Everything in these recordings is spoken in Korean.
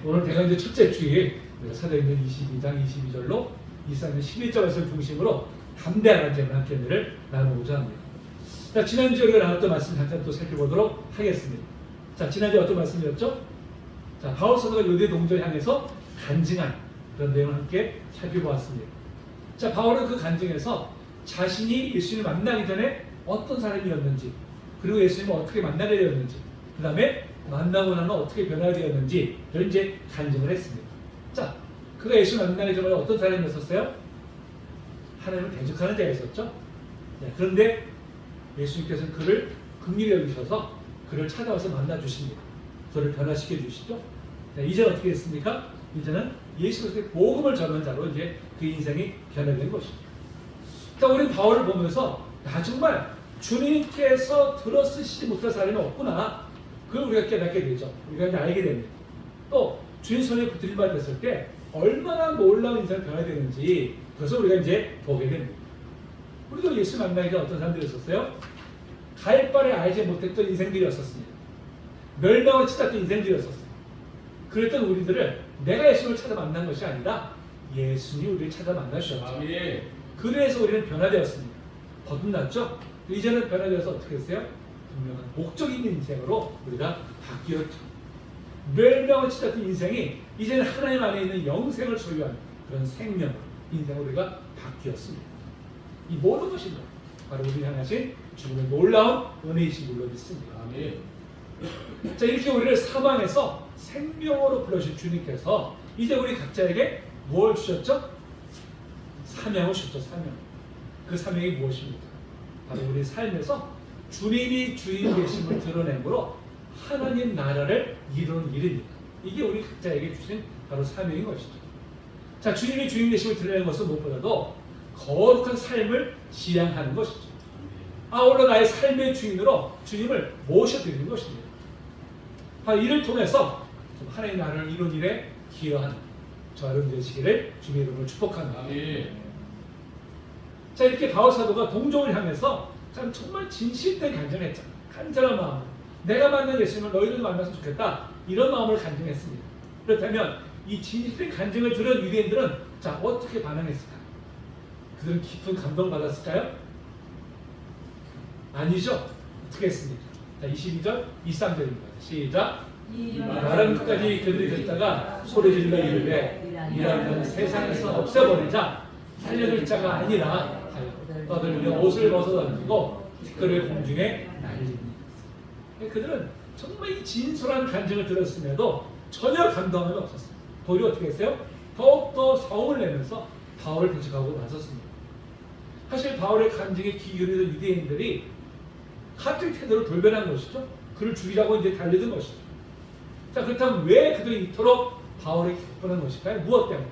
오늘 대강제 첫째 주일 우리가 사도행전 22장 22절로 24년 11절을 중심으로 담대한 제문 한 편을 나누고자 합니다. 자, 지난주에 우리가 나눴던 말씀 잠깐 또 살펴보도록 하겠습니다. 자, 지난주에 어떤 말씀이었죠? 자, 바울 사도가 요대 동전을 향해서 간증한 그런 내용을 함께 살펴보았습니다. 자, 바울은 그 간증에서 자신이 예수님을 만나기 전에 어떤 사람이었는지, 그리고 예수님을 어떻게 만나게 되었는지, 그 다음에 만나고 나면 어떻게 변화되었는지를 이제 간증을 했습니다. 자, 그가 예수를 만나기 전에 어떤 사람이었었어요? 하나님을 대적하는 자였었죠. 그런데 예수님께서는 그를 긍휼히 여기셔서 그를 찾아와서 만나 주십니다. 그를 변화시켜 주시죠. 이제 어떻게 됐습니까? 이제는 예수 그리스도의 복음을 전하는 자로 이제 그 인생이 변화된 것이죠. 자, 우리 바울을 보면서 정말 주님께서 들어쓰시지 못할 사람이 없구나. 그걸 우리가 깨닫게 되죠. 우리가 이제 알게 됩니다. 또 주님 손에 붙들림 받았을 때 얼마나 놀라운 인생을 변화되는지 그것을 우리가 이제 보게 됩니다. 우리도 예수 만나기 전 어떤 사람들이었었어요? 갈 바를 알지 못했던 인생들이었었습니다. 멸망을 치닫던 인생들이었었어요. 그랬던 우리들을 내가 예수님을 찾아 만난 것이 아니라 예수님이 우리를 찾아 만나주셨죠. 그래서 우리는 변화되었습니다. 거듭났죠? 이제는 변화되어서 어떻게 했어요? 분명한 목적 있는 인생으로 우리가 바뀌었죠. 멸망을 치닫던 인생이 이제는 하나님 안에 있는 영생을 소유한 그런 생명, 인생으로 우리가 바뀌었습니다. 이 모든 것이 바로 우리 향하신 주님의 놀라운 은혜이신 줄로 믿습니다. 아멘. 자, 이렇게 우리를 사망에서 생명으로 불러주신 주님께서 이제 우리 각자에게 무엇을 주셨죠? 사명을 주셨죠. 사명. 그 사명이 무엇입니까? 바로 우리 삶에서 주님이 주인 계심을 드러내므로 하나님 나라를 이루는 일입니다. 이게 우리 각자에게 주신 바로 사명인 것이죠. 자, 주님이 주인 계심을 드러내는 것은 무엇보다도 거룩한 삶을 지향하는 것이죠. 오늘 나의 삶의 주인으로 주님을 모셔드리는 것입니다. 이를 통해서 하나님 나라를 이루는 일에 기여하는 저 여러분 되시기를 주님의 이름으로 축복합니다. 자, 이렇게 바울 사도가 동족을 향해서 참 정말 진실된 간증을 했잖아요. 간절한 마음으로 내가 만난 예수님을 너희들도 만났으면 좋겠다, 이런 마음을 간증했습니다. 그렇다면 이 진실된 간증을 들은 유대인들은 자, 어떻게 반응했을까요? 그들은 깊은 감동을 받았을까요? 아니죠. 어떻게 했습니까? 자, 22절 23절입니다. 시작. 말은 끝까지 그들이 듣다가 소리질러 이르되 이라는 세상에서 없애버리자, 살려줄 자가 아니라 떠들며 옷을 벗어던지고 티끌을 공중에 날립니다. 그들은 정말 이 진솔한 간증을 들었음에도 전혀 감동함이 없었어요. 도리어 어떻게 했어요? 더욱더 성을 내면서 바울을 대적하고 나섰습니다. 사실 바울의 간증에 귀 기울이던 유대인들이 갑자기 태도를 돌변한 것이죠. 그를 죽이라고 이제 달리던 것이죠. 자, 그렇다면 왜 그들이 이토록 바울에 격분한 것일까요? 무엇 때문에?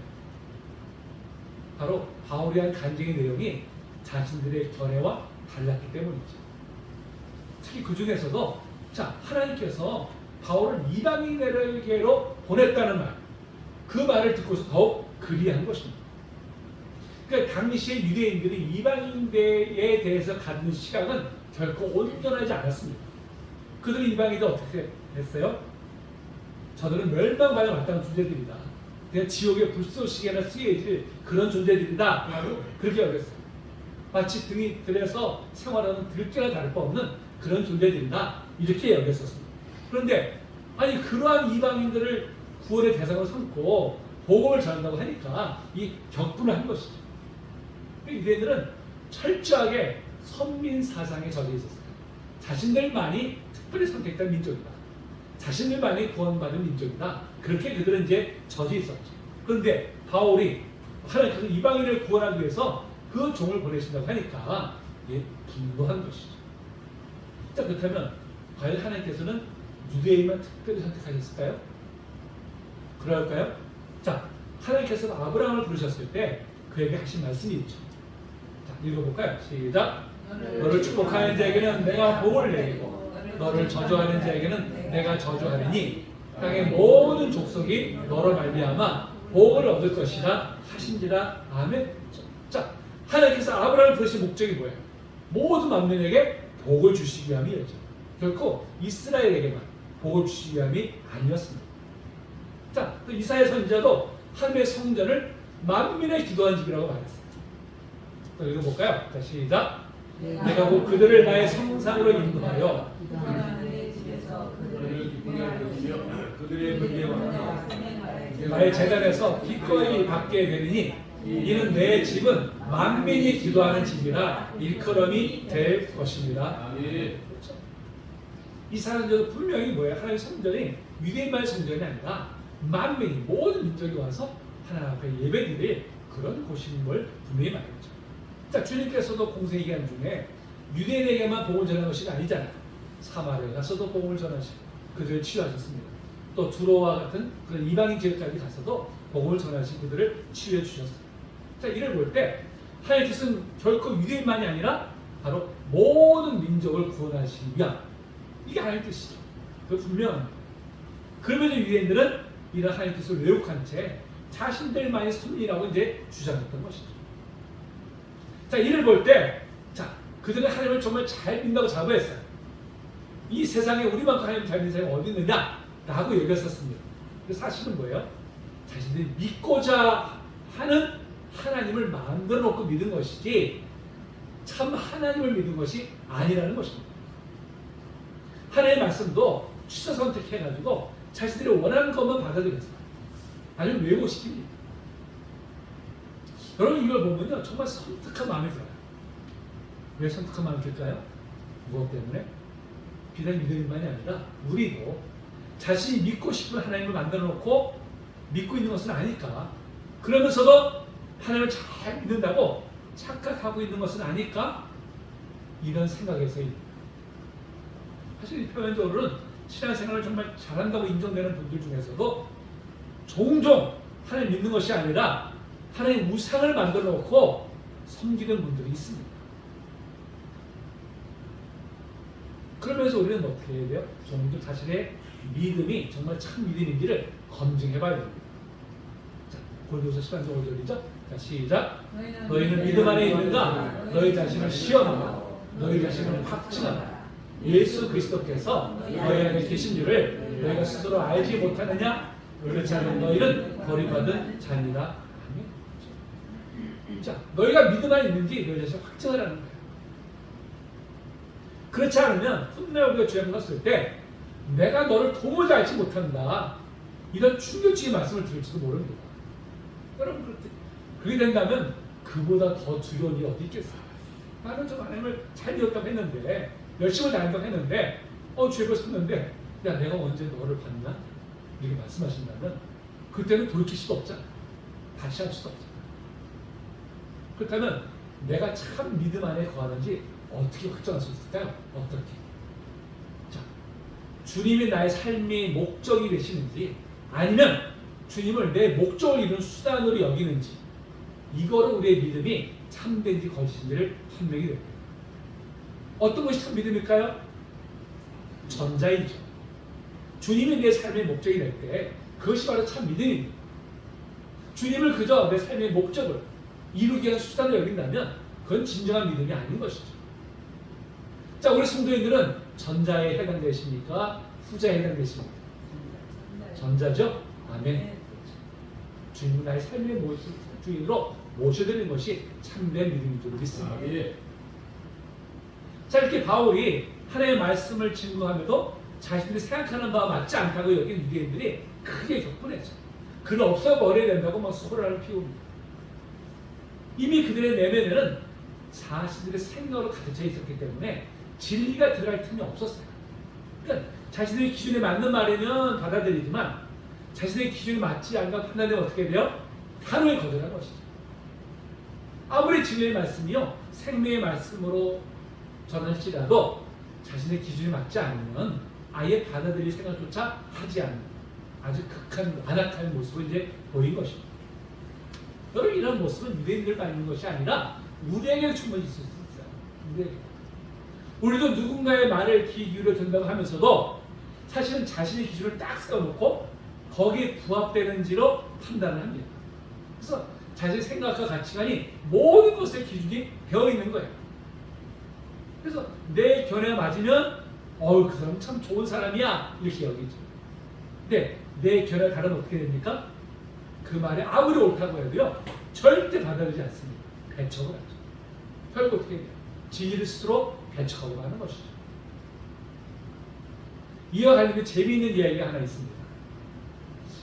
바로 바울이 한 간증의 내용이 자신들의 견해와 달랐기 때문이죠. 특히 그 중에서도 자, 하나님께서 바울을 이방인에게로 보냈다는 말, 그 말을 듣고서 더욱 그리한 것입니다. 그러니까 당시의 유대인들이 이방인에 대해서 갖는 시각은 결코 온전하지 않았습니다. 그들이 이방인들 어떻게 했어요? 저들은 멸망과에 마땅한 존재들이다. 그냥 지옥의 불쏘시개나 쓰여질 그런 존재들이다. 그렇게 여겼어요. 마치 등이 들에서 생활하는 들깨나 다를 바 없는 그런 존재들이다. 이렇게 여겼었습니다. 그런데 그러한 이방인들을 구원의 대상으로 삼고 복음을 전한다고 하니까 이 격분을 한 것이죠. 유대인들은 철저하게 선민 사상에 젖어 있었어요. 자신들만이 특별히 선택된 민족이다. 자신들만이 구원받은 민족이다. 그렇게 그들은 이제 젖어 있었죠. 그런데 바울이 하나님께서 이방인을 구원하기 위해서 그 종을 보내신다고 하니까 분노한 것이죠. 자, 그렇다면 과연 하나님께서는 유대인만 특별히 선택하셨을까요? 그럴까요? 자, 하나님께서는 아브라함을 부르셨을 때 그에게 하신 말씀이 있죠. 자, 읽어볼까요? 시작. 너를 축복하는 자에게는 내가 복을 내리고 너를 저주하는 자에게는 내가 저주하리니 땅의 모든 족속이 너로 말미암아 복을 얻을 것이라 하신지라. 아멘. 자, 하나님께서 아브라함을 부르신 목적이 뭐예요? 모든 만민에게 복을 주시기 위함이었죠. 결코 이스라엘에게만 복을 주시기 위함이 아니었습니다. 자, 그 이사야 선지자도 하나님의 성전을 만민의 기도한 집이라고 말했어요. 또 읽어볼까요? 자, 시작. 내가 곧 그들을 나의 성상으로 인도하여 그들의 문제와 나의 재단에서 기꺼이 받게 되리니 이는 내 집은 만민이 기도하는 집이라 일컬음이 될 것입니다. 그렇죠? 이사야 선지자도 분명히 뭐예요? 하나님의 성전이 유대인만의 성전이 아니라 만민이 모든 민족이 와서 하나님 앞에 예배드릴 그런 곳임을 분명히 말했죠. 자, 주님께서도 공생의 기간 중에 유대인에게만 복음을 전하는 것이 아니잖아요. 사마리아에 가서도 복음을 전하시고 그들을 치유하셨습니다. 또 두로와 같은 그런 이방인 지역까지 가서도 복음을 전하시고 그들을 치유해 주셨습니다. 자, 이를 볼 때 하나님의 뜻은 결코 유대인만이 아니라 바로 모든 민족을 구원하시기 위한 이게 하나님의 뜻이죠. 그 분명합니다. 그러면서 유대인들은 이런 하나님의 뜻을 왜곡한 채 자신들만이 선민이라고 이제 주장했던 것이죠. 자, 이를 볼 때, 자, 그들은 하나님을 정말 잘 믿는다고 자부했어요. 이 세상에 우리만큼 하나님을 잘 믿는 사람이 어디 있느냐? 라고 여겼었습니다. 근데 사실은 뭐예요? 자신들이 믿고자 하는 하나님을 만들어 놓고 믿은 것이지, 참 하나님을 믿은 것이 아니라는 것입니다. 하나님의 말씀도 취사 선택해가지고 자신들이 원하는 것만 받아들였어요. 아니면 왜곡시킵니다. 여러분 이걸 보면요 정말 섬뜩한 마음이 들어요. 왜 섬뜩한 마음이 들까요? 무엇 때문에? 비단 유대인만이 아니라 우리도 자신이 믿고 싶은 하나님을 만들어 놓고 믿고 있는 것은 아니까, 그러면서도 하나님을 잘 믿는다고 착각하고 있는 것은 아니까 이런 생각에서입니다. 사실 표면적으로는 신앙생활을 정말 잘한다고 인정되는 분들 중에서도 종종 하나님 믿는 것이 아니라 하나님 우상을 만들어 놓고 섬기는 분들이 있습니다. 그러면서 우리는 어떻게 해야 돼요? 종종 자신의 믿음이 정말 참 믿음인지를 검증해 봐야 됩니다. 자, 골로새 10장 5절이죠. 자, 시작. 너희는 믿음 안에 있는가? 너희 자신을 시험하고 너희 자신을 확증하라. 예수 그리스도께서 너희 안에 계신 줄을 너희가 스스로 알지 못하느냐? 그렇지 않은 너희는 버림받은 자니라. 아멘. 자, 너희가 믿음 안에 있는지 너희 자신을 확증하라는 거예요. 그렇지 않으면 훗날 우리가 주님 갔을 때 내가 너를 도무지 알지 못한다, 이런 충격적인 말씀을 들을지도 모릅니다. 여러분, 그렇게 된다면 그보다 더 두려운 일이 어디 있겠어요? 나는 저 하나님을 잘 믿었다고 했는데, 열심히 다닌다고 했는데, 죄를 섰는데, 야, 내가 언제 너를 봤나? 이렇게 말씀하신다면 그때는 돌이킬 수도 없잖아. 다시 할 수도 없잖아. 그렇다면 내가 참 믿음 안에 거하는지 어떻게 확정할 수 있을까요? 어떻게? 자, 주님이 나의 삶의 목적이 되시는지, 아니면 주님을 내 목적을 이루는 수단으로 여기는지, 이거로 우리의 믿음이 참된지 거짓인지를 판명이 됩니다. 어떤 것이 참 믿음일까요? 전자이죠. 주님이 내 삶의 목적이 될 때 그것이 바로 참 믿음입니다. 주님을 그저 내 삶의 목적을 이루기 위한 수단으로 여긴다면 그건 진정한 믿음이 아닌 것이죠. 자, 우리 성도인들은 전자에 해당되십니까? 후자에 해당되십니까? 전자죠? 아멘. 주님을 나의 삶의 주인으로 모셔드리는 것이 참된 믿음인 줄 믿습니다. 자, 이렇게 바울이 하나님의 말씀을 증거하면서 자신들이 생각하는 바와 맞지 않다고 여긴 유대인들이 크게 격분했죠. 그는 없어버려야 된다고 막 소란을 피웁니다. 이미 그들의 내면에는 자신들의 생각으로 가득 차 있었기 때문에 진리가 들어갈 틈이 없었어요. 그러니까 자신들의 기준에 맞는 말이면 받아들이지만 자신의 기준이 맞지 않고 판단되면 어떻게 돼요? 단호히 거절하는 것이죠. 아무리 진리의 말씀이요 생명의 말씀으로 전할지라도 자신의 기준이 맞지 않으면 아예 받아들일 생각조차 하지 않는 아주 극한 완악한 모습을 이제 보인 것입니다. 여러분, 이런 모습은 유대인들만 있는 것이 아니라 우리에게도 충분히 있을 수 있어요. 우리에게. 우리도 누군가의 말을 귀 기울여 듣는다고 하면서도 사실은 자신의 기준을 딱 세워놓고 거기에 부합되는지로 판단을 합니다. 그래서 자신의 생각과 가치관이 모든 것의 기준이 되어 있는 거예요. 그래서 내 견해가 맞으면 그 사람은 참 좋은 사람이야 이렇게 여기죠. 근데 내 견해가 다르면 어떻게 됩니까? 그 말이 아무리 옳다고 해도요 절대 받아들이지 않습니다. 배척을 하죠. 결국 어떻게 돼요? 진리를 스스로 배척하고 하는 것이죠. 이와 관련된 재미있는 이야기가 하나 있습니다.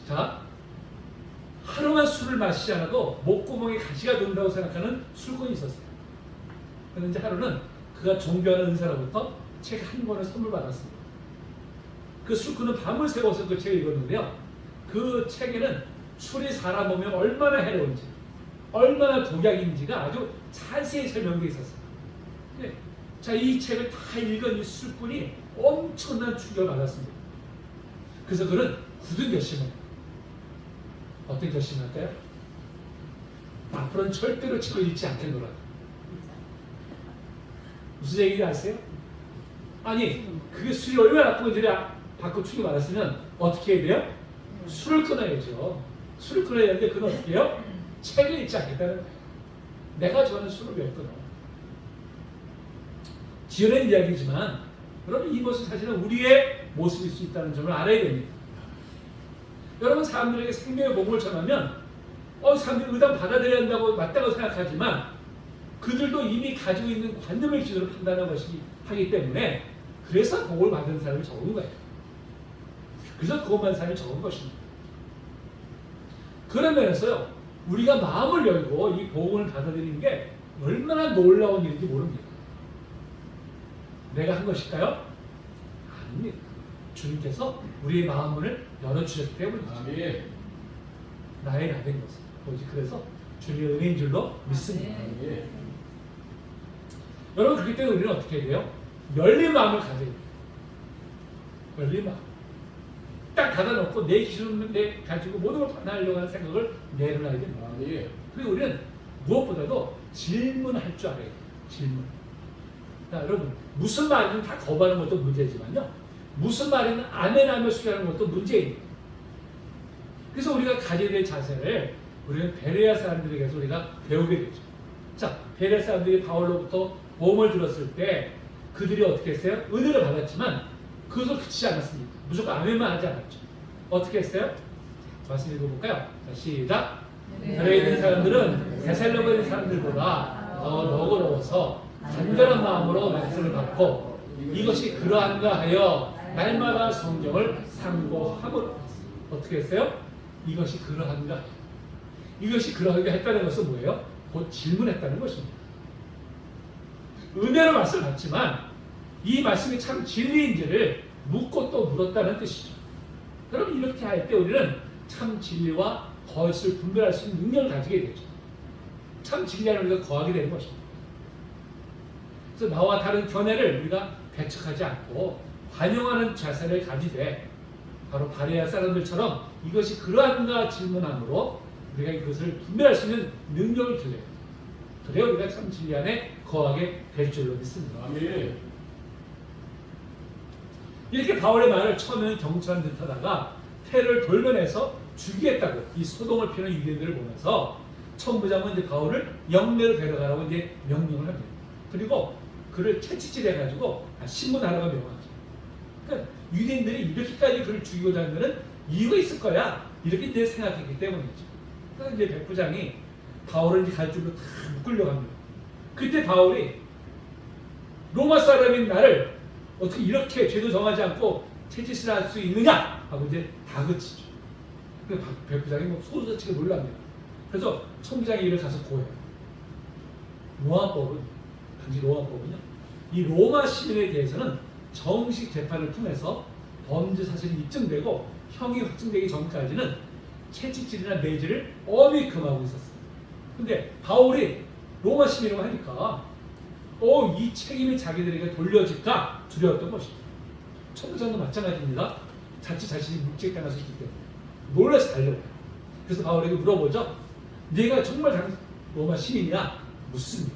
자, 하루만 술을 마시지 않아도 목구멍에 가시가 돈다고 생각하는 술꾼이 있었어요. 그런데 하루는 그가 존경하는 은사로부터 책 한 권을 선물 받았습니다. 그 술꾼은 밤을 새워서 그 책을 읽었는데요. 그 책에는 술이 사람 몸에 얼마나 해로운지, 얼마나 독약인지가 아주 자세히 설명되어 있었어요. 네. 자, 이 책을 다 읽은 이 술꾼이 엄청난 충격을 받았습니다. 그래서 그는 굳은 결심을, 어떤 결심을 할까요? 앞으로는 절대로 책을 읽지 않겠노라. 무슨 얘기인지 아세요? 아니, 그게 술이 얼마나 나쁜 건지를 받고 충격 받았으면 어떻게 해야 돼요? 술을 끊어야죠. 술을 끊어야 되는데 그는 어떻게 해요? 책을 읽지 않겠다는 거예요. 내가 좋아하는 술을 왜 끊어? 지어낸 이야기지만 여러분 이 모습 사실은 우리의 모습일 수 있다는 점을 알아야 됩니다. 여러분 사람들에게 생명의 복음을 전하면 사람들이 의당 받아들여야 한다고 맞다고 생각하지만 그들도 이미 가지고 있는 관념을 기준으로 판단하는 것이 하기 때문에 그래서 복을 받은 사람이 적은 거예요. 그래서 그것만 사람이 적은 것입니다. 그런 면에서요 우리가 마음을 열고 이 복음을 받아들이는 게 얼마나 놀라운 일인지 모릅니다. 내가 한 것일까요? 아닙니다. 주님께서 우리의 마음문을 열어주셨기 때문이죠. 나의 나 된 것은 오직 그래서 주님의 은혜인 줄로 믿습니다. 여러분 그렇기 때문에 우리는 어떻게 해야 돼요? 열린 마음을 가져야 돼요. 열린 마음. 딱 닫아놓고 내 기준을 가지고 모든 걸 판단하려고 하는 생각을 내려놔야 됩니다. 그리고 우리는 무엇보다도 질문할 줄 알아야 돼요. 질문. 자, 여러분 무슨 말이든 다 거부하는 것도 문제지만요. 무슨 말이든 아멘하며 수용하는 것도 문제입니다. 그래서 우리가 가져야 될 자세를 우리는 베레아 사람들에게서 우리가 배우게 되죠. 자, 베레아 사람들이 바울로부터 보험을 들었을 때 그들이 어떻게 했어요? 은혜를 받았지만 그것을 그치지 않았습니다. 무조건 아멘만 하지 않았죠. 어떻게 했어요? 말씀 읽어볼까요? 자, 시작. 베레아에 있는 사람들은 데살로니가에 있는 사람들보다 더 너그러워서 간절한 마음으로 말씀을 받고 이것이 그러한가 하여 날마다 성경을 상고함으로 어떻게 했어요? 이것이 그러한가? 이것이 그러한가 했다는 것은 뭐예요? 곧 질문했다는 것입니다. 은혜로 말씀을 받지만 이 말씀이 참 진리인지를 묻고 또 물었다는 뜻이죠. 그럼 이렇게 할 때 우리는 참 진리와 거짓을 분별할 수 있는 능력을 가지게 되죠. 참 진리라는 우리가 거하게 되는 것입니다. 그래서 나와 다른 견해를 우리가 배척하지 않고 관용하는 자세를 가지되 바로 바레아 사람들처럼 이것이 그러한가 질문함으로 우리가 이것을 분별할 수 있는 능력을 길러야 됩니다. 그래야 우리가 참 진리 안에 거하게 될 줄로 믿습니다. 이렇게 바울의 말을 처음에는 경청한 듯 하다가 태를 돌면해서 죽이겠다고 이 소동을 피우는 유대인들을 보면서 천부장은 이제 바울을 영내로 데려가라고 이제 명령을 합니다. 그리고 그를 채찍질 해가지고 신문하라고 명하죠. 그러니까 유대인들이 이렇게까지 그를 죽이고자 하는 데는 이유가 있을 거야. 이렇게 이제 생각했기 때문이죠. 그래서 이제 백부장이 바울을 이제 갈줄로 다 묶으려고 합니다. 그때 바울이 로마 사람인 나를 어떻게 이렇게 죄도 정하지 않고 채찍질 할 수 있느냐 하고 이제 다그치죠. 그래서 백부장이 뭐 소리치게 놀랍니다. 그래서 총장이 이를 가서 고해요. 로마법은 당시 로마법은요. 이 로마 시민에 대해서는 정식 재판을 통해서 범죄 사실이 입증되고 형이 확정되기 전까지는 채찍질이나 매질을 엄히 금하고 있었어요. 근데 바울이 로마 시민이라고 하니까 이 책임이 자기들에게 돌려질까 두려웠던 것입니다. 천부장도 마찬가지입니다. 자칫 자신이 묵직당할 수 있기 때문에 놀라서 달려와요. 그래서 바울에게 물어보죠. 네가 정말 로마 시민이야? 묻습니다.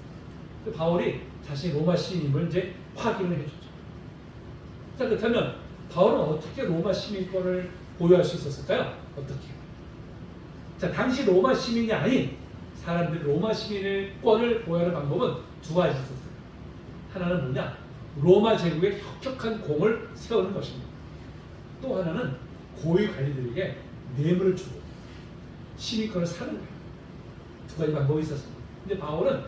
바울이 자신이 로마 시민임을 이제 확인을 해주죠. 자, 그렇다면 바울은 어떻게 로마 시민권을 보유할 수 있었을까요? 어떻게? 자, 당시 로마 시민이 아닌 사람들이 로마 시민권을 보유하는 방법은 두 가지 있었어요. 하나는 뭐냐? 로마 제국에 혁혁한 공을 세우는 것입니다. 또 하나는 고위 관리들에게 뇌물을 주고 시민권을 사는 거예요. 두 가지 방법이 있었습니다. 근데 바울은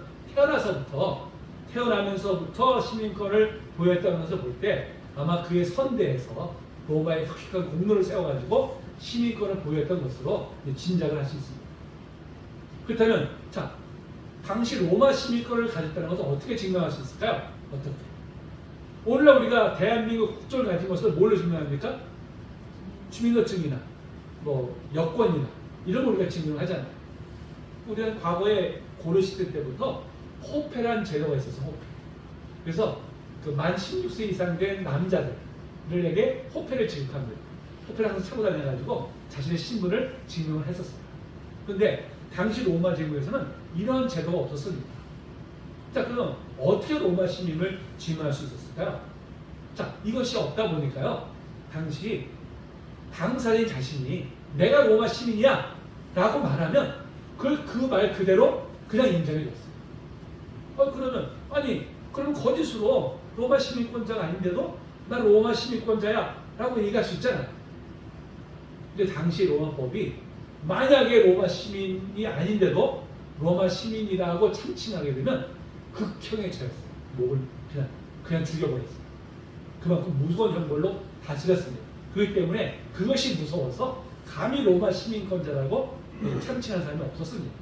태어나면서부터 시민권을 보였다는 것을 볼 때 아마 그의 선대에서 로마에 혁혁한 공로를 세워가지고 시민권을 보였던 것으로 짐작을 할 수 있습니다. 그렇다면 자, 당시 로마 시민권을 가졌다는 것을 어떻게 증명할 수 있을까요? 어떻게? 오늘날 우리가 대한민국 국적을 가진 것을 뭘로 증명합니까? 주민등록증이나 뭐 여권이나 이런 걸 우리가 증명하잖아요. 우리는 과거에 고려시대 때부터 호패라는 제도가 있어서 호패. 그래서 그 만 16세 이상 된 남자들에게 호패를 지급합니다. 호패를 항상 차고 다녀가지고 자신의 신분을 증명을 했었어요. 그런데 당시 로마 제국에서는 이런 제도가 없었습니다. 자, 그럼 어떻게 로마 시민을 증명할 수 있었을까요? 자, 이것이 없다 보니까요. 당시 당사자인 자신이 내가 로마 시민이야 라고 말하면 그걸 그 말 그대로 그냥 인정해 줬어요. 그러면 그럼 거짓으로 로마 시민권자가 아닌데도 나 로마 시민권자야 라고 얘기할 수 있잖아요. 근데 당시 로마법이 만약에 로마 시민이 아닌데도 로마 시민이라고 참칭하게 되면 극형에 처했어요. 목을 그냥 죽여버렸어요. 그만큼 무서운 형벌로 다스렸습니다. 그렇기 때문에 그것이 무서워서 감히 로마 시민권자라고 참칭하는 사람이 없었습니다.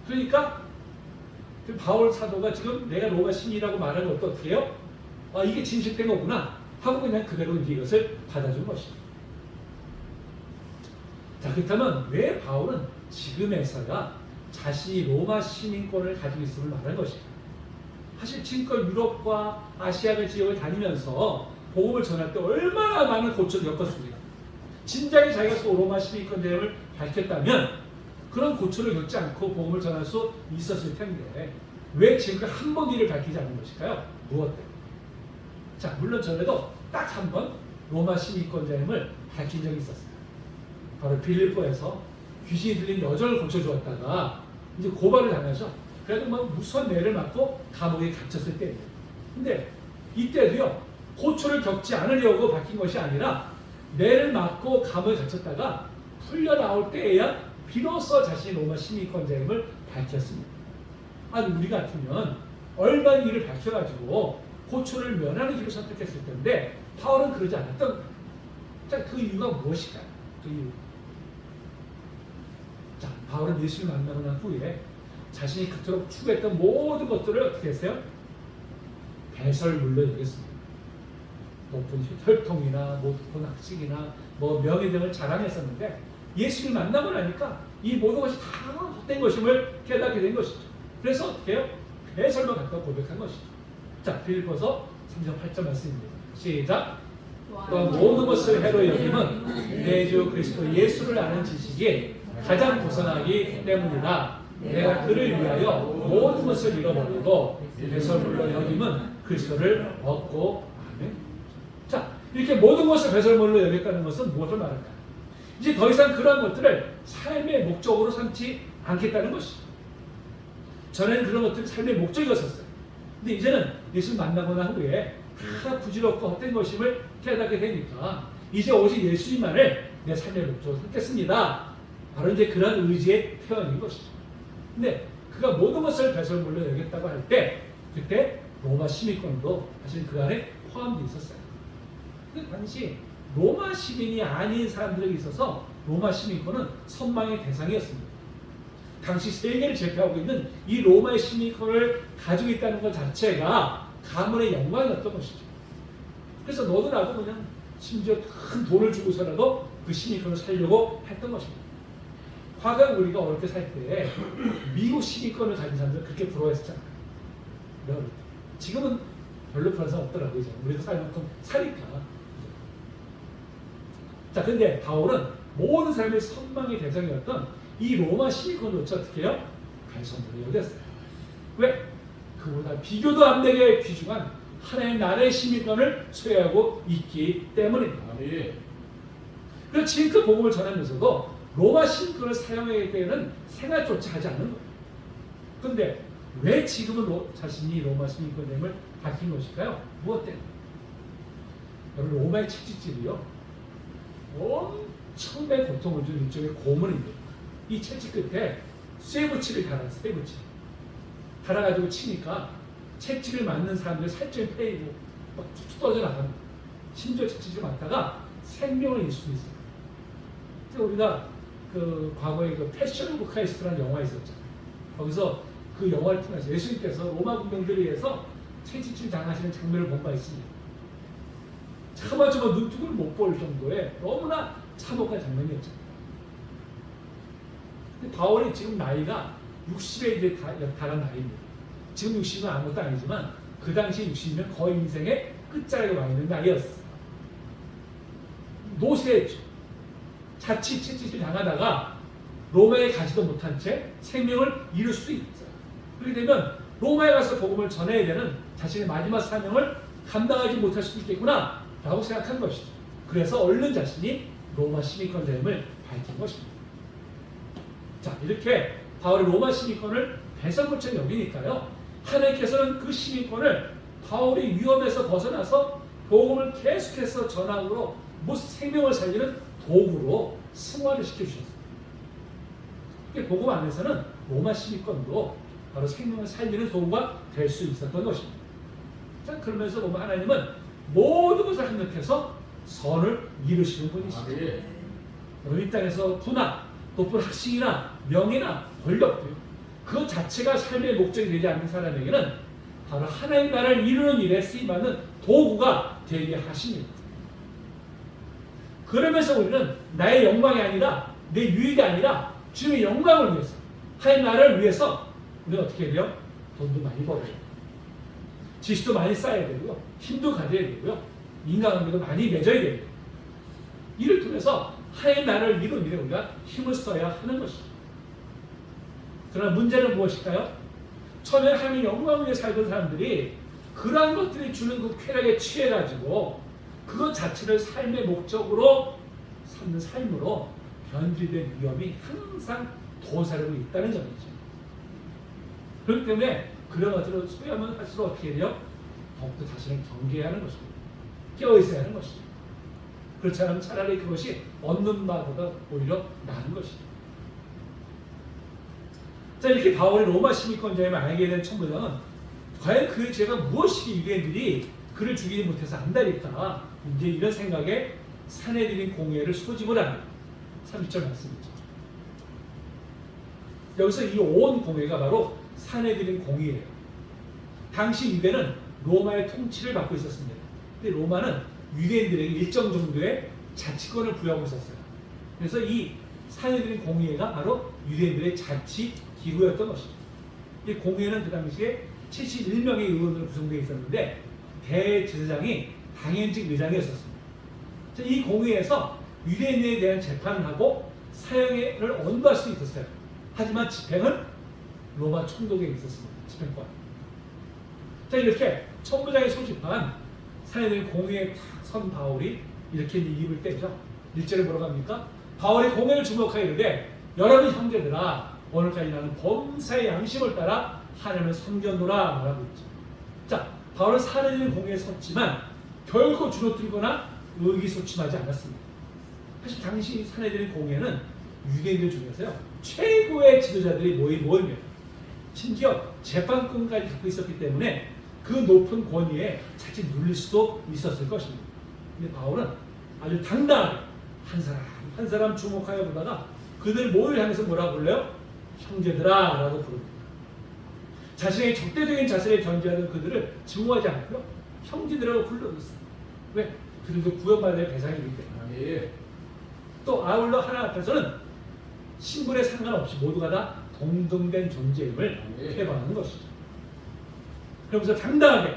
그러니까 바울 사도가 지금 내가 로마 시민이라고 말하는 것도 어떻게 해요? 이게 진실된 거구나 하고 그냥 그대로 이것을 받아준 것입니다. 자, 그렇다면 왜 바울은 지금에서야 자신이 로마 시민권을 가지고 있음을 말하는 것일까? 사실 지금껏 유럽과 아시아 지역을 다니면서 복음을 전할 때 얼마나 많은 고초를 겪었습니까? 진작에 자기가 로마 시민권자임을 밝혔다면 그런 고초를 겪지 않고 복음을 전할 수 있었을 텐데 왜 지금까지 한 번 이를 밝히지 않는 것일까요? 무엇 때문에? 자, 물론 전에도 딱 한 번 로마 시민권자임을 밝힌 적이 있었어요. 바로 빌립보에서 귀신이 들린 여자를 고쳐주었다가 이제 고발을 당하죠. 그래도 무수한 매를 맞고 감옥에 갇혔을 때예요. 근데 이때도요, 고초를 겪지 않으려고 밝힌 것이 아니라 매를 맞고 감옥에 갇혔다가 풀려 나올 때에야 비로소 자신이 로마 시민권자임을 밝혔습니다. 우리 같으면 얼마나 일을 밝혀가지고 고초를 면하는 길을 선택했을 텐데 바울은 그러지 않았던 거예요. 자, 그 이유가 무엇일까요? 그 이유. 자, 바울은 예수를 만나고 난 후에 자신이 그토록 추구했던 모든 것들을 어떻게 했어요? 배설물로 여겼습니다. 높은 혈통이나 높은 학식이나 명예 등을 자랑했었는데 예수를 만나고 나니까 이 모든 것이 다 헛된 것임을 깨닫게 된 것이죠. 그래서 어떻게 해요? 배설만 갖다가 고백한 것이죠. 자, 빌립보서 3장 8절 말씀입니다. 시작. 또한 모든 것을 해로 여김은 내 주 그리스도 예수를 아는 지식이 가장 고상하기 때문이다. 내가 그를 위하여 모든 것을 잃어버리고 배설물로 여김은 그리스도를 얻고 아멘. 자, 이렇게 모든 것을 배설물로 여겼다는 것은 무엇을 말할까요? 이제 더 이상 그런 것들을 삶의 목적으로 삼지 않겠다는 것이죠. 전에는 그런 것들이 삶의 목적이었었어요. 근데 이제는 예수를 만나고 난 후에 다 부질없고 헛된 것임을 깨닫게 되니까 이제 오직 예수님만을 내 삶의 목적으로 삼겠습니다. 바로 이제 그런 의지의 표현인 것이죠. 근데 그가 모든 것을 배설물로 여겼다고 할 때 그때 로마 시민권도 사실 그 안에 포함되어 있었어요. 근데 당시 로마 시민이 아닌 사람들에게 있어서 로마 시민권은 선망의 대상이었습니다. 당시 세계를 제패하고 있는 이 로마의 시민권을 가지고 있다는 것 자체가 가문의 영광이었던 것이죠. 그래서 너도 나도 그냥 심지어 큰 돈을 주고서라도 그 시민권을 살려고 했던 것입니다. 과거에 우리가 어릴 때 살 때 미국 시민권을 가진 사람들 그렇게 부러워했었잖아요. 지금은 별로 그런 사람 없더라고요. 우리도 살만큼 사니까. 자, 근데 바울은 모든 사람의 선망의 대상이었던 이 로마 시민권으로서 어떻게 해요? 배설물로 여겼어요. 왜? 그보다 비교도 안 되게 귀중한 하나의 나라의 시민권을 소유하고 있기 때문입니다. 그래서 지금 그 복음을 전하면서도 로마 시민권을 사용하게 되는 생각조차 하지 않는 거예요. 그런데 왜 지금은 자신이 로마 시민권임을 밝힌 것일까요? 무엇 때문에? 여러분, 로마의 채찍질이요, 온갖 처음에 고통을 준 일종의 고문입니다. 이 채찍 끝에 쇠붙이를 달아요. 쇠붙이. 달아가지고 치니까 채찍을 맞는 사람들 살점이 패이고 막 툭툭 떨어져 나갑니다. 심지어 채찍을 맞다가 생명을 잃을 수도 있어요. 그래서 우리가 그 과거에 그 패션 오브 크라이스트라는 영화 있었죠. 거기서 그 영화를 통해서 예수님께서 로마 군병들에 의해서 채찍질 당하시는 장면을 본 바 있습니다. 차마 눈뜨고를 못 볼 정도의 너무나 참혹한 장면이었죠. 근데 바울이 지금 나이가 60에 이제 달한 나이입니다. 지금 60은 아무것도 아니지만 그 당시 60이면 거의 인생의 끝자락에 와 있는 나이였어요. 노쇠했죠. 자칫 채찍질 당하다가 로마에 가지도 못한 채 생명을 잃을 수 있죠. 그렇게 되면 로마에 가서 복음을 전해야 되는 자신의 마지막 사명을 감당하지 못할 수도 있겠구나 라고 생각한 것이죠. 그래서 얼른 자신이 로마 시민권 되임을 밝힌 것입니다. 자, 이렇게 바울이 로마 시민권을 배설물처럼 여기니까요, 하나님께서는 그 시민권을 바울이 위험에서 벗어나서 복음을 계속해서 전함으로 생명을 살리는 도구로 승화를 시켜주셨습니다. 복음 안에서는 로마 시민권도 바로 생명을 살리는 도구가 될 수 있었던 것입니다. 자, 그러면서 보면 하나님은 모든 것을 합력해서 선을 이루시는 분이시죠. 이 땅에서 부나 높은 학식이나 명예나 권력도요, 그 자체가 삶의 목적이 되지 않는 사람에게는 바로 하나님 나라를 이루는 일에 쓰임받는 도구가 되게 하십니다. 그러면서 우리는 나의 영광이 아니라, 내 유익이 아니라 주님의 영광을 위해서, 하나님 나라를 위해서 우리는 어떻게 해야 돼요? 돈도 많이 벌어야 돼요. 지식도 많이 쌓아야 되고요. 힘도 가져야 되고요. 인간관계도 많이 맺어야 돼요. 이를 통해서 하나님 나라를 이루는 일에 우리가 힘을 써야 하는 것이죠. 그러나 문제는 무엇일까요? 처음에 하나님의 영광을 위해 살던 사람들이 그러한 것들이 주는 그 쾌락에 취해가지고 그것 자체를 삶의 목적으로 삼는 삶으로 변질된 위험이 항상 도사리고 있다는 점이죠. 그렇기 때문에 그런 것들을 소유하면 할수록 어떻게 돼요? 더욱더 자신을 경계해야 하는 것입니다. 깨어있어야 하는 것이죠. 그렇지 않으면 차라리 그것이 얻는 바보다 오히려 나은 것이죠. 자, 이렇게 바울이 로마 시민권자에 알게 된 천부장은 과연 그의 죄가 무엇이기에 유대인들이 그를 죽이지 못해서 안달일까, 이제 이런 생각에 사내들인 공회를 소집을 합니다. 30절 말씀이죠. 여기서 이 온 공회가 바로 사내들인 공의예요. 당시 유대는 로마의 통치를 받고 있었습니다. 근데 로마는 유대인들에게 일정 정도의 자치권을 부여하고 있었어요. 그래서 이 사내들인 공의회가 바로 유대인들의 자치 기구였던 것이죠. 이 공의회는 그 당시에 71명의 의원으로 구성되어 있었는데 대제사장이 당연직 의장이었습니다. 이 공의회에서 유대인에 대한 재판을 하고 사형을 언도할 수 있었어요. 하지만 집행은 로마 총독에 있었습니다. 집행권. 자, 이렇게 천부장이 소집한 사내들인 공회에 탁 선 바울이 이렇게 입을 떼죠. 1절에 뭐라고 합니까? 바울이 공회를 주목하여 이르되 여러분 형제들아, 오늘까지 나는 범사의 양심을 따라 하나님을 섬겼노라 말하고 있죠. 자, 바울은 사내들인 공회에 섰지만 결코 주눅들거나 의기소침하지 않았습니다. 사실 당시 사내들인 공회는 유대인들 중에서요, 최고의 지도자들이 모인 모임이에요. 심지어 재판권까지 갖고 있었기 때문에 그 높은 권위에 자칫 눌릴 수도 있었을 것입니다. 근데 바울은 아주 당당하게 한 사람 한 사람 주목하여 보다가 그들 모두를 향해서 뭐라고 불러요? 형제들아 라고 부릅니다. 자신의 적대적인 자세를 견지하는 그들을 증오하지 않고요, 형제들이라고 불러줬어요. 왜? 그들도 구원받을 대상이기 때문에. 또 아울러 하나 앞에서는 신분에 상관없이 모두가 다 동등된 존재임을 표방하는 것이죠. 그러면서 당당하게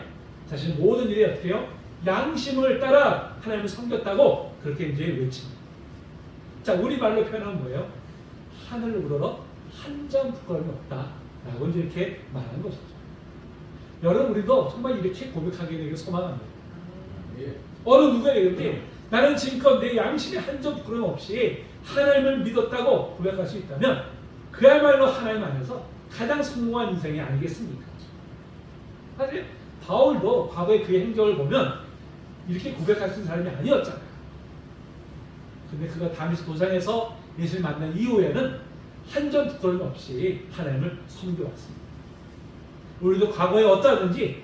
자신의 모든 일에 어떻게 해요? 양심을 따라 하나님을 섬겼다고 그렇게 이제 외칩니다. 자, 우리말로 표현하면 뭐예요? 하늘을 우러러 한 점 부끄러움이 없다 라고 이제 이렇게 말하는 것이죠. 여러분, 우리도 정말 이렇게 고백하게 되길 소망합니다. 어느 누가 얘기했지? 나는 지금껏 내 양심에 한 점 부끄러움 없이 하나님을 믿었다고 고백할 수 있다면 그야말로 하나님 안에서 가장 성공한 인생이 아니겠습니까? 사실 바울도 과거의 그의 행적을 보면 이렇게 고백할 수 있는 사람이 아니었잖아요. 근데 그가 다미스 도상에서 예수를 만난 이후에는 한 점 부끄러움 없이 하나님을 섬겨왔습니다. 우리도 과거에 어떠하든지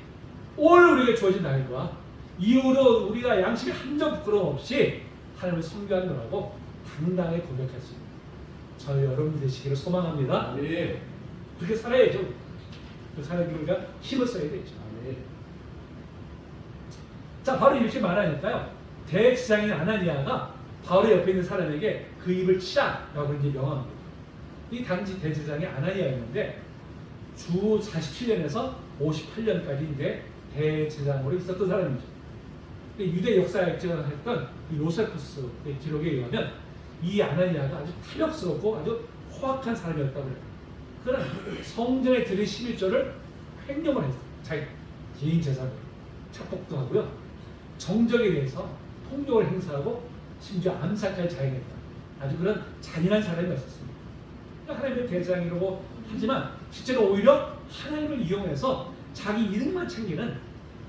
오늘 우리에게 주어진 날과 이후로 우리가 양심에 한 점 부끄러움 없이 하나님을 섬겨하는 거라고 당당하게 고백할 수 있습니다. 저희 여러분 되시기를 소망합니다. 네. 그렇게 살아야죠. 그 살아야지 우리가 힘을 써야 되죠. 네. 자, 바로 이렇게 말하니까요. 대제사장인 아나니아가 바울의 옆에 있는 사람에게 그 입을 치라라고 이제 명합니다. 이 당시 대제사장이 아나니아였는데 주 47년에서 58년까지 이제 대제사장으로 있었던 사람이죠. 유대 역사에 했던 요세푸스의 기록에 의하면 이 아나니아가 아주 탐욕스럽고 아주 포악한 사람이었다고 해요. 그러나 성전에 드린 11조를 횡령을 했어요. 자기 개인 재산을 착복도 하고요. 정적에 대해서 폭력을 행사하고 심지어 암살까지 자행했다. 아주 그런 잔인한 사람이었습니다. 하나님의 대장이라고 하지만 실제로 오히려 하나님을 이용해서 자기 이득만 챙기는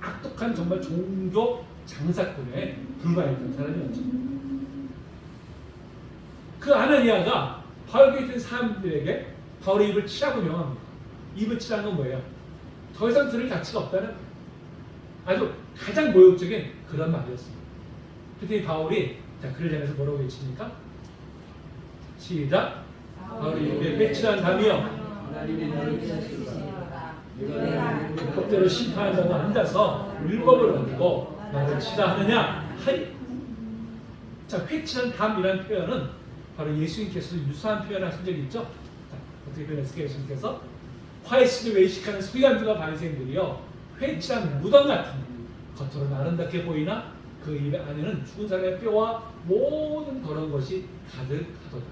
악독한 정말 종교 장사꾼에 불과했던 사람이었죠. 그 아나니아가 바울에게 있던 사람들에게 바울의 입을 치라고 명합니다. 입을 치라는 건 뭐예요? 더 이상 들을 가치가 없다는 거예요. 아주 가장 모욕적인 그런 말이었습니다. 그때 바울이 자 그를 향해서 뭐라고 외칩니까? 시작. 바울이 입에 배치란 담이여 하나님이 너를 치시리라. 내가 법대로 심판한다고 앉아서 율법을 어기고 나를 치라 하느냐 하리. 자, 회치한 담이라는 표현은 바로 예수님께서 유사한 표현을 하신 적이 있죠. 자, 어떻게 표현했을까요? 예수님께서 화해심을 외식하는 서기관들과 바리새인들이요 회치한 무덤 같은 겉으로는 아름답게 보이나 그 입 안에는 죽은 사람의 뼈와 모든 더러운 것이 가득하더라.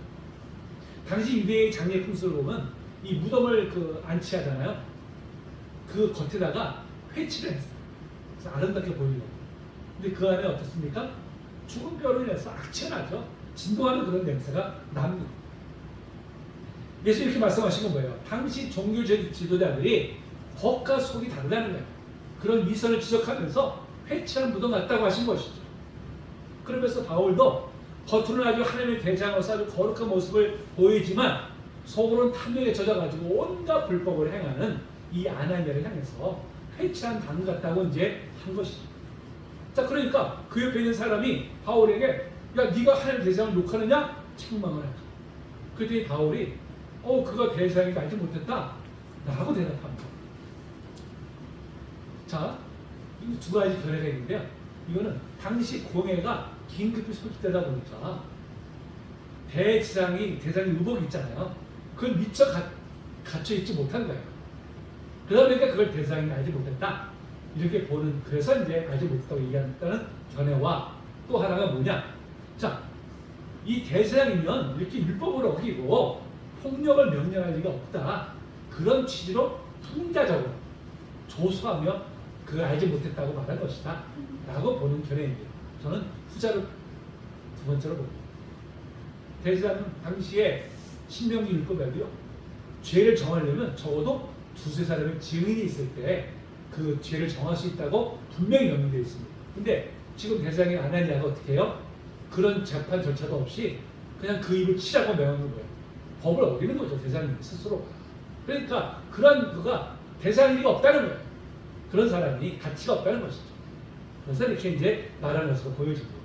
당시 유대의 장례 풍습을 보면 이 무덤을 안치하잖아요. 그 겉에다가 회치를 했어요. 그래서 아름답게 보이려고. 근데 그 안에 어떻습니까? 죽은 뼈로 인해서 악취나죠. 진동하는 그런 냄새가 납니다. 예수 이렇게 말씀하신 건 뭐예요? 당시 종교 지도자들이 겉과 속이 다르다는 거예요. 그런 위선을 지적하면서 회치한 무덤 같다고 하신 것이죠. 그러면서 바울도 겉으로는 아주 하나님의 대장으로서 아주 거룩한 모습을 보이지만 속으로는 탐욕에 젖어가지고 온갖 불법을 행하는 이 아나니아를 향해서 회치한 당 같다고 이제 한 것이죠. 자, 그러니까 그 옆에 있는 사람이 바울에게 야, 네가 하나님 대장을 욕하느냐? 책망을 하죠. 그랬더니 바울이 그가 대장이 알지 못했다 라고 대답합니다. 자, 이 두 가지 견해가 있는데요. 이거는 당시 공회가 긴급히 소집되다 보니까 대장이 의복이 있잖아요. 그걸 미처 갖춰 있지 못한 거예요. 그러다 보니까 그걸 대장이 알지 못했다. 이렇게 보는, 그래서 이제 알지 못했다고 얘기한다는 견해와 또 하나가 뭐냐. 자, 이 대장이면 이렇게 율법을 어기고 폭력을 명령할 리가 없다. 그런 취지로 풍자적으로 조소하며 그 알지 못했다고 말한 것이다 라고 보는 견해입니다. 저는 후자를 두 번째로 봅니다. 대제사장은 당시에 신명기 율법에도요 죄를 정하려면 적어도 두세 사람의 증인이 있을 때 그 죄를 정할 수 있다고 분명히 명명되어 있습니다. 근데 지금 대제사장의 아나니아가 어떻게 해요? 그런 재판 절차도 없이 그냥 그 입을 치라고 명하는 거예요. 법을 어기는 거죠, 대제사장님 스스로가. 그러니까 그런 그가 대제사장일 리가 없다는 거예요. 그런 사람이 가치가 없다는 것이죠. 그래서 이렇게 이제 말하는 것으로 보여집니다.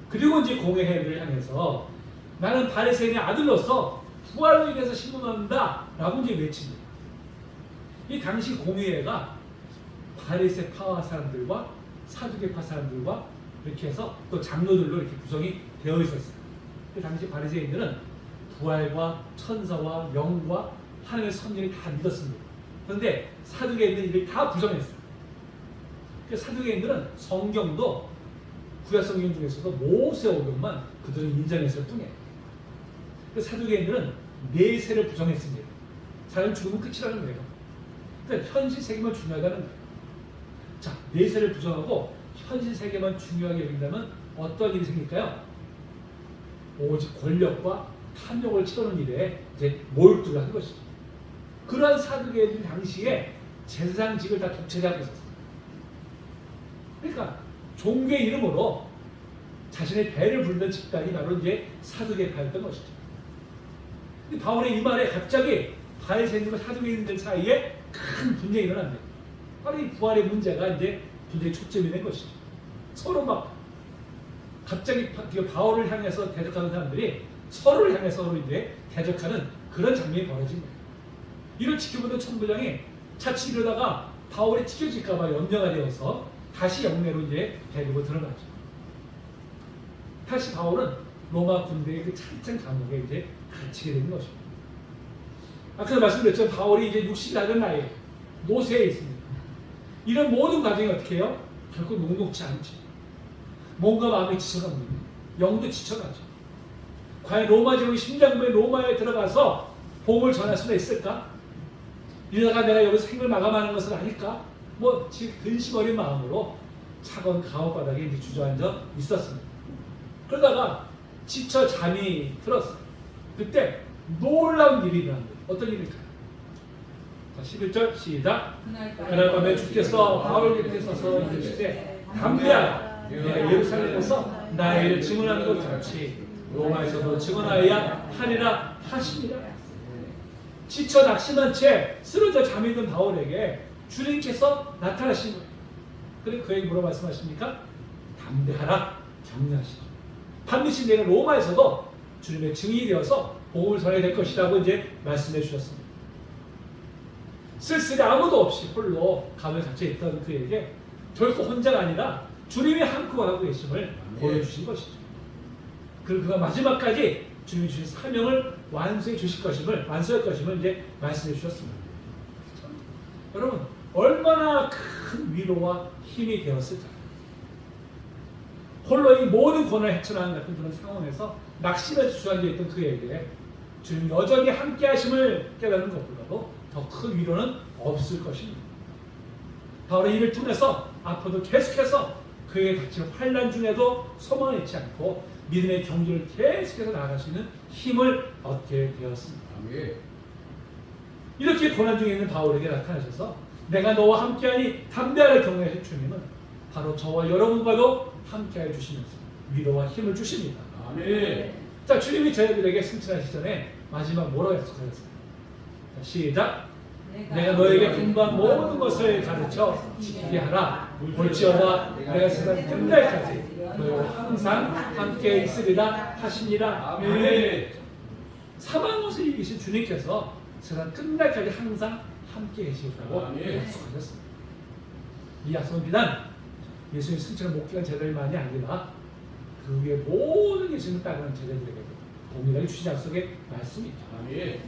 그리고 이제 공회를 향해서 나는 바리새인의 아들로서 부활로 인해서 신문한다 라고 이제 외칩니다. 이 당시 공회가 바리새파와 사람들과 사두개파 사람들과 이렇게 해서 또 장로들로 이렇게 구성이 되어 있었어요. 그 당시 바리새인들은 부활과 천사와 영과 하나님의 섭리를 다 믿었습니다. 그런데 사두개인들은 이를 다 부정했어요. 그 사두개인들은 성경도 구약 성경 중에서도 모세오경만 그들은 인정했을 뿐이에요. 그 사두개인들은 내세를 부정했습니다. 사람 죽으면 끝이라는 거예요. 그러니까 현실 세계만 중요하다는 거예요. 자, 내세를 부정하고 현실 세계만 중요하게 여긴다면 어떤 일이 생길까요? 오직 권력과 탐욕을 채우는 일에 이제 몰두를 한 것이죠. 그러한 사두개인들 당시에 제사장직을 다 독차지하고 있었어요. 그러니까 종교의 이름으로 자신의 배를 부르는 집단이 바로 이제 사두개파였던 것이죠. 근데 바울의 이 말에 갑자기 바리새인과 사두개인들 사이에 큰 분쟁이 일어납니다. 바로 이 부활의 문제가 이제 분쟁의 초점이 된 것이죠. 서로 막 갑자기 바울을 향해서 대적하는 사람들이 서로를 향해서 서로 이제 대적하는 그런 장면이 벌어진 거예요. 이를 지켜보던 천부장이 자칫 이러다가 바울이 찢겨질까봐 염려가 되어서 다시 영내로 이제 데리고 들어가죠. 다시 바울은 로마 군대의 그 찬찬 감옥에 이제 갇히게 되는 것입니다. 아까 말씀드렸죠. 바울이 이제 60이 낮은 나이에 노쇠에 있습니다. 이런 모든 과정이 어떻게 해요? 결코 녹록지 않죠. 몸과 마음이 지쳐갑니다. 영도 지쳐가죠. 과연 로마 제국의 심장부의 로마에 들어가서 복음을 전할 수가 있을까? 이러다가 내가 여기서 생을 마감하는 것은 아닐까? 뭐 지금 근심 어린 마음으로 차가운 감옥바닥에 이제 주저앉아 있었습니다. 그러다가 지쳐 잠이 들었어요. 그때 놀라운 일이 일어납니다. 어떤 일일까요? 자, 11절 시작. 그날 밤에 주께서 바울 곁에 서서 이르시되 담대하라. 내가 예루살렘에서 나의 일을 증언하는 것 같이 로마에서도 증언하여야 하리라 하시니라. 지쳐 낙심한 채 쓰러져 잠이 든 바울에게 주님께서 나타나신 거예요. 그리고 그에게 뭐라고 말씀하십니까? 담대하라, 격려하시죠. 반드시 내가 로마에서도 주님의 증인이 되어서 복음을 전해야 될 것이라고 이제 말씀해 주셨습니다. 쓸쓸히 아무도 없이 홀로 감에 갇혀 있던 그에게 결코 혼자가 아니라 주님이 함께하고 계심을 보여주신 것이죠. 그리고 그가 마지막까지 주님이 주신 사명을 완수할 것임을 이제 말씀해 주셨습니다. 여러분, 얼마나 큰 위로와 힘이 되었을까요? 홀로 이 모든 고난을 헤쳐나가는 같은 그런 상황에서 낙심에 주저앉아 있던 그에게 주님 여전히 함께 하심을 깨닫는 것보다도 더 큰 위로는 없을 것입니다. 바울의 일을 통해서 앞으로도 계속해서 그에게 닥치는 환난 중에도 소망을 잃지 않고 믿음의 경주를 계속해서 나아갈 수 있는 힘을 얻게 되었습니다. 이렇게 고난 중에 있는 바울에게 나타나셔서 내가 너와 함께하니 담대하라 격려하신 주님은 바로 저와 여러분과도 함께하여 주시면서 위로와 힘을 주십니다. 아멘. 자, 주님이 저희들에게 승천하시기 전에 마지막 뭐라고 약속하셨어요? 자, 시작. 내가 너에게 분부한 모든 것을 가르쳐 지키게 하라. 볼지어다 내가 세상 끝날까지 너희와 항상 함께 있으리라 하시니라. 아멘. 사망 것을 이기신 주님께서 세상 끝날까지 항상 함께 계시겠다고 아멘. 약속하셨습니다. 이 약속은 비단 예수님 승천을 목격한 제자들만이 아니라 그 위에 모든 예수님을 따르는 제자들에게도 동일하게 주신 약속의 말씀이죠. 아멘.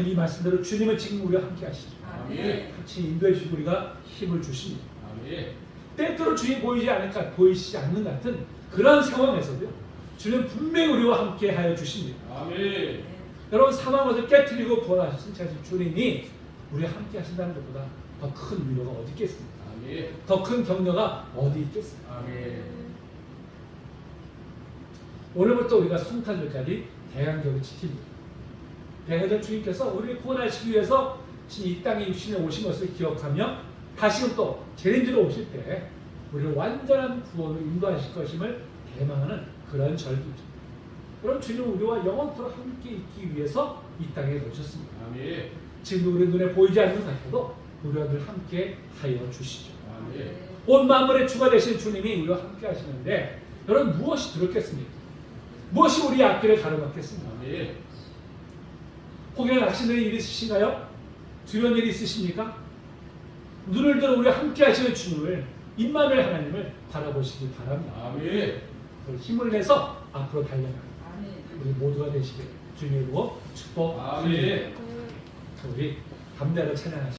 이 말씀대로 주님은 지금 우리와 함께 하시죠. 아멘. 같이 인도해 주시고 우리가 힘을 주십니다. 아멘. 때때로 주님이 보이시지 않는 같은 그런 상황에서도요, 주님은 분명히 우리와 함께 하여 주십니다. 아멘. 여러분, 사망을 깨뜨리고 부활하신 주님이 우리와 함께 하신다는 것보다 더 큰 위로가 어디 있겠습니까? 아멘. 더 큰 격려가 어디 있겠습니까? 아멘. 오늘부터 우리가 성탄절까지 대강절을 지킵니다. 대강절 주님께서 우리를 구원하시기 위해서 이 땅에 육신에 오신 것을 기억하며 다시금 또 재림지로 오실 때 우리를 완전한 구원으로 인도하실 것임을 대망하는 그런 절기죠. 그럼 주님은 우리와 영원토록 함께 있기 위해서 이 땅에 놓으셨습니다. 아멘. 지금도 우리 눈에 보이지 않는 것 같아도 우리와 늘 함께 하여 주시죠. 아멘. 온 만물의 주가 되신 주님이 우리와 함께 하시는데 여러분, 무엇이 두렵겠습니까? 무엇이 우리 앞길을 가로막겠습니까? 아멘. 혹여나 낙심되는 일이 있으신가요? 두려운 일이 있으십니까? 눈을 들어 우리와 함께 하시는 주님을, 임마누엘 하나님을 바라보시기 바랍니다. 아멘. 힘을 내서 앞으로 달려나가는 아멘. 우리 모두가 되시길 주님의 축복 아멘. 우리 담대하게 찬양하시죠.